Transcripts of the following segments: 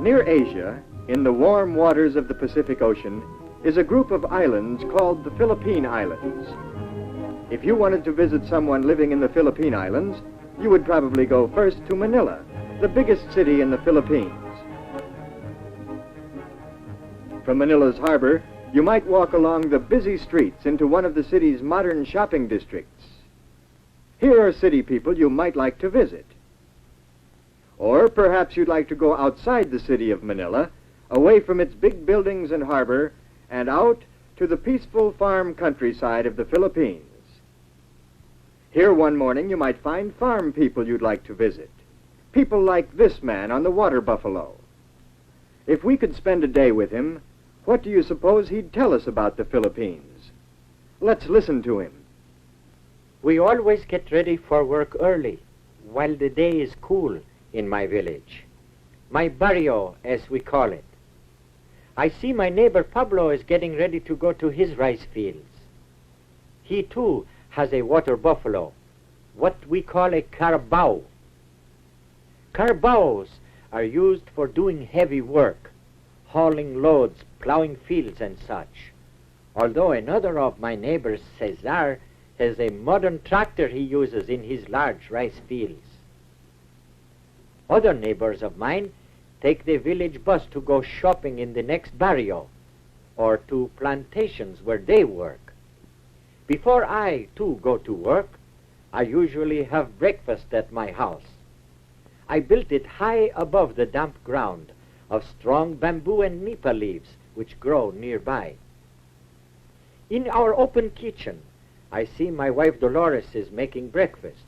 Near Asia, in the warm waters of the Pacific Ocean, is a group of islands called the Philippine Islands. If you wanted to visit someone living in the Philippine Islands, you would probably go first to Manila, the biggest city in the Philippines. From Manila's harbor, you might walk along the busy streets into one of the city's modern shopping districts. Here are city people you might like to visit. Or perhaps you'd like to go outside the city of Manila, away from its big buildings and harbor, and out to the peaceful farm countryside of the Philippines. Here one morning you might find farm people you'd like to visit. People like this man on the water buffalo. If we could spend a day with him, what do you suppose he'd tell us about the Philippines? Let's listen to him. We always get ready for work early, while the day is cool in my village. My barrio, as we call it. I see my neighbor Pablo is getting ready to go to his rice fields. He too has a water buffalo, what we call a carabao. Carabaos are used for doing heavy work, hauling loads, plowing fields and such. Although another of my neighbors, Cesar, has a modern tractor he uses in his large rice fields. Other neighbors of mine take the village bus to go shopping in the next barrio or to plantations where they work. Before I, too, go to work, I usually have breakfast at my house. I built it high above the damp ground of strong bamboo and nipa leaves which grow nearby. In our open kitchen, I see my wife Dolores is making breakfast.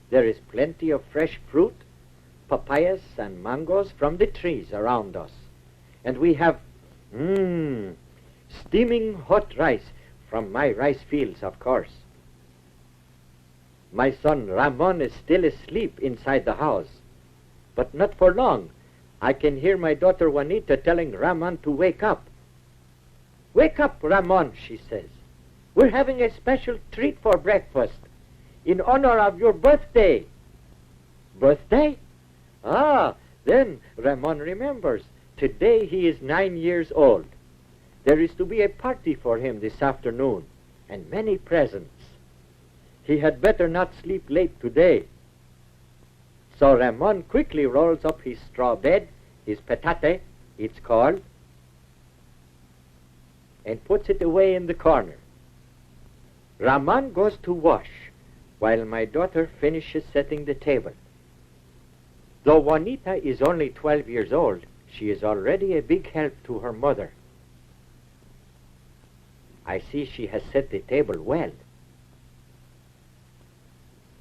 There is plenty of fresh fruit, papayas and mangoes from the trees around us. And we have, steaming hot rice from my rice fields, of course. My son Ramon is still asleep inside the house, but not for long. I can hear my daughter Juanita telling Ramon to wake up. Wake up, Ramon, she says. We're having a special treat for breakfast in honor of your birthday. Birthday? Ah, then Ramon remembers. Today he is 9 years old. There is to be a party for him this afternoon, and many presents. He had better not sleep late today. So Ramon quickly rolls up his straw bed, his petate, it's called, and puts it away in the corner. Ramon goes to wash, while my daughter finishes setting the table. Though Juanita is only 12 years old, she is already a big help to her mother. I see she has set the table well.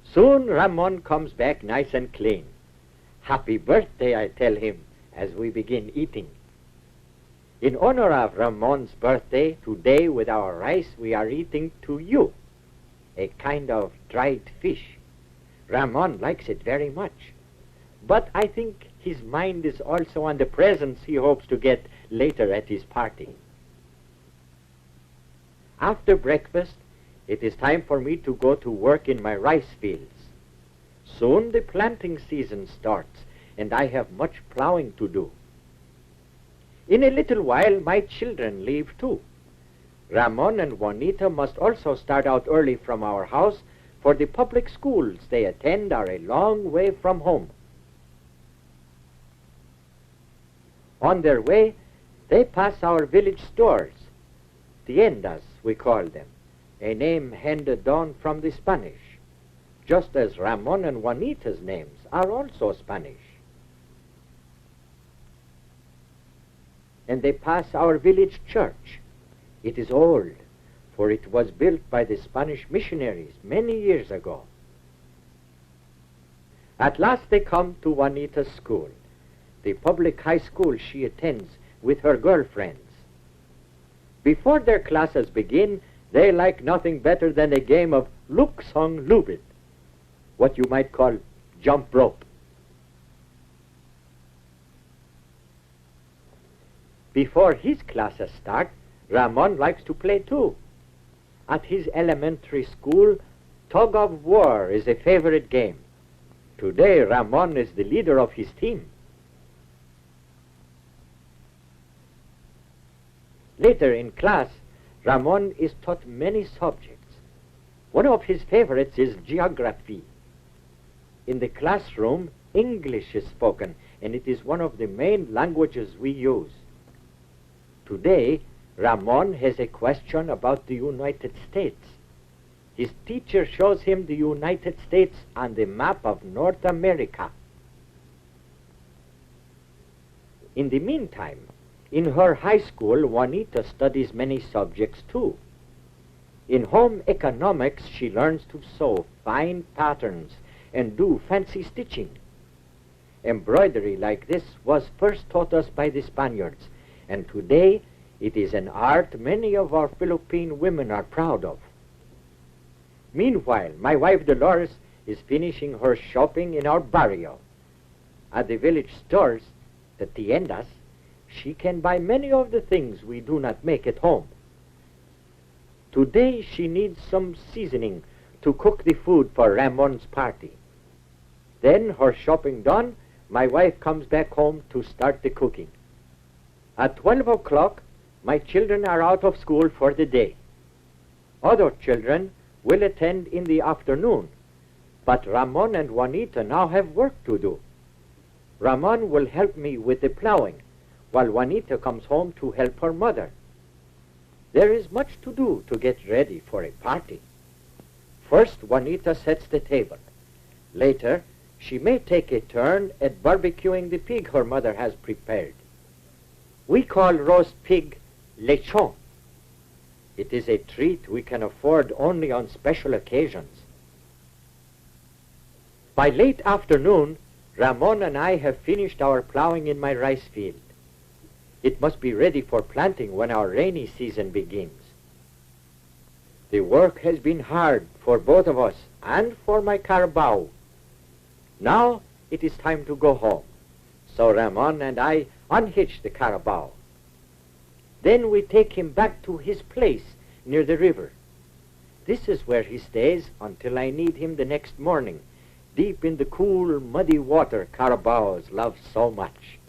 Soon Ramon comes back nice and clean. Happy birthday, I tell him, as we begin eating. In honor of Ramon's birthday, today with our rice we are eating tuyo, a kind of dried fish. Ramon likes it very much. But I think his mind is also on the presents he hopes to get later at his party. After breakfast, it is time for me to go to work in my rice fields. Soon the planting season starts, and I have much plowing to do. In a little while, my children leave too. Ramon and Juanita must also start out early from our house, for the public schools they attend are a long way from home. On their way, they pass our village stores, tiendas we call them, a name handed down from the Spanish, just as Ramon and Juanita's names are also Spanish. And they pass our village church. It is old, for it was built by the Spanish missionaries many years ago. At last they come to Juanita's school, the public high school she attends with her girlfriends. Before their classes begin, they like nothing better than a game of luksong lubid, what you might call jump rope. Before his classes start, Ramon likes to play too. At his elementary school, tug of war is a favorite game. Today, Ramon is the leader of his team. Later in class, Ramon is taught many subjects. One of his favorites is geography. In the classroom, English is spoken, and it is one of the main languages we use. Today, Ramon has a question about the United States. His teacher shows him the United States on the map of North America. In the meantime, in her high school, Juanita studies many subjects too. In home economics, she learns to sew fine patterns and do fancy stitching. Embroidery like this was first taught us by the Spaniards, and today it is an art many of our Philippine women are proud of. Meanwhile, my wife Dolores is finishing her shopping in our barrio. At the village stores, the tiendas, she can buy many of the things we do not make at home. Today she needs some seasoning to cook the food for Ramon's party. Then, her shopping done, my wife comes back home to start the cooking. At 12 o'clock, my children are out of school for the day. Other children will attend in the afternoon, but Ramon and Juanita now have work to do. Ramon will help me with the plowing, while Juanita comes home to help her mother. There is much to do to get ready for a party. First, Juanita sets the table. Later, she may take a turn at barbecuing the pig her mother has prepared. We call roast pig lechon. It is a treat we can afford only on special occasions. By late afternoon, Ramon and I have finished our plowing in my rice field. It must be ready for planting when our rainy season begins. The work has been hard for both of us and for my carabao. Now it is time to go home, so Ramon and I unhitch the carabao. Then we take him back to his place near the river. This is where he stays until I need him the next morning, deep in the cool, muddy water carabaos love so much.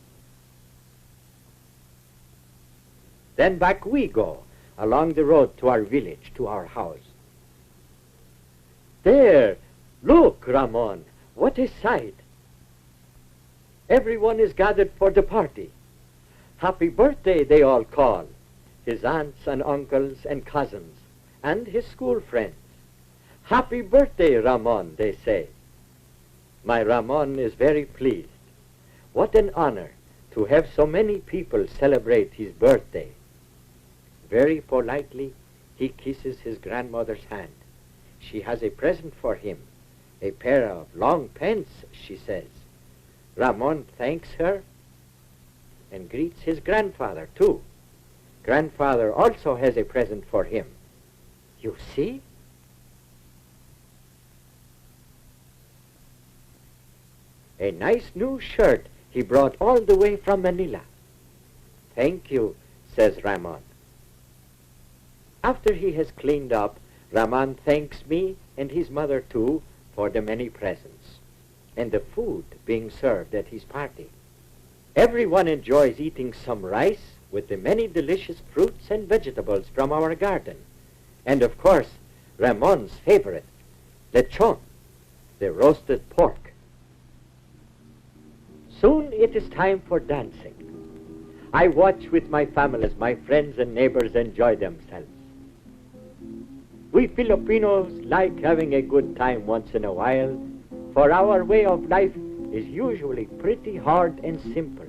Then back we go, along the road to our village, to our house. There, look, Ramon, what a sight! Everyone is gathered for the party. Happy birthday, they all call, his aunts and uncles and cousins, and his school friends. Happy birthday, Ramon, they say. My Ramon is very pleased. What an honor to have so many people celebrate his birthday. Very politely, he kisses his grandmother's hand. She has a present for him, a pair of long pants, she says. Ramon thanks her and greets his grandfather, too. Grandfather also has a present for him. You see? A nice new shirt he brought all the way from Manila. Thank you, says Ramon. After he has cleaned up, Ramon thanks me and his mother, too, for the many presents and the food being served at his party. Everyone enjoys eating some rice with the many delicious fruits and vegetables from our garden. And, of course, Ramon's favorite, lechon, the roasted pork. Soon it is time for dancing. I watch with my family as my friends and neighbors enjoy themselves. We Filipinos like having a good time once in a while, for our way of life is usually pretty hard and simple.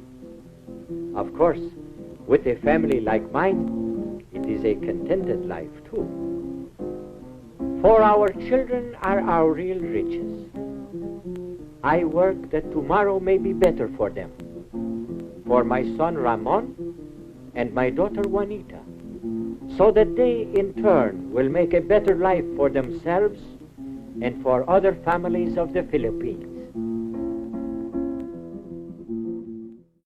Of course, with a family like mine, it is a contented life too. For our children are our real riches. I work that tomorrow may be better for them, for my son Ramon and my daughter Juanita, so that they in turn will make a better life for themselves and for other families of the Philippines.